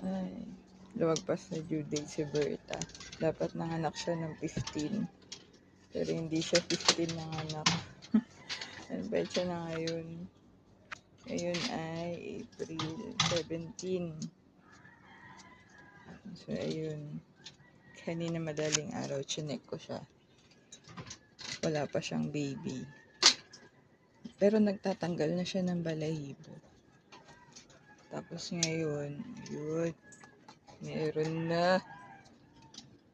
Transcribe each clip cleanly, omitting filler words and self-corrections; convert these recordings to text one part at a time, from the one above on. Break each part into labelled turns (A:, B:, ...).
A: Ay, lumagpas na due date si Berta. Dapat nanganak siya ng 15. Pero hindi siya 15 nanganak. Ano ba siya na ngayon? Ngayon ay April 17. So, ayun. Kanina madaling araw, chinek ko siya. Wala pa siyang baby. Pero nagtatanggal na siya ng balahibo. Tapos ngayon, yun. Meron na.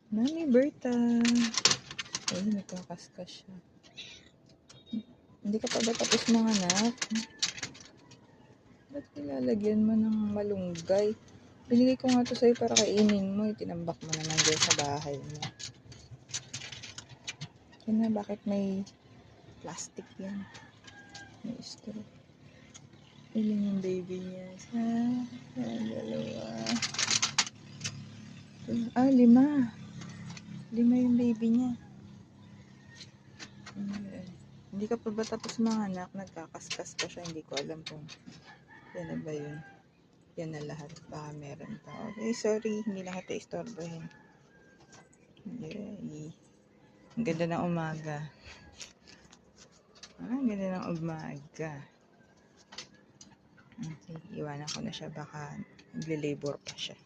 A: Mami Berta. Ayun, nagkakaskas siya. Hindi ka pa ba tapos manganak? Ba't nilalagyan mo ng malunggay? Binigay ko nga to sa'yo para kainin mo. Tinambak mo naman dyan sa bahay mo. Yun na, bakit may plastic yan? May straw. Ilan yung baby niya? Dalawa. 5. 5 yung baby niya. Hindi ka pa ba tapos manganak? Nagkakaskas pa siya. Hindi ko alam kung yan na ba yun. Yan na lahat. Baka meron pa. Okay, sorry. Hindi lang kita istorbohin. Yay. Ang ganda ng umaga. Ang ganda ng umaga. Okay, iwanan ko na siya. Baka nagle-labor pa siya.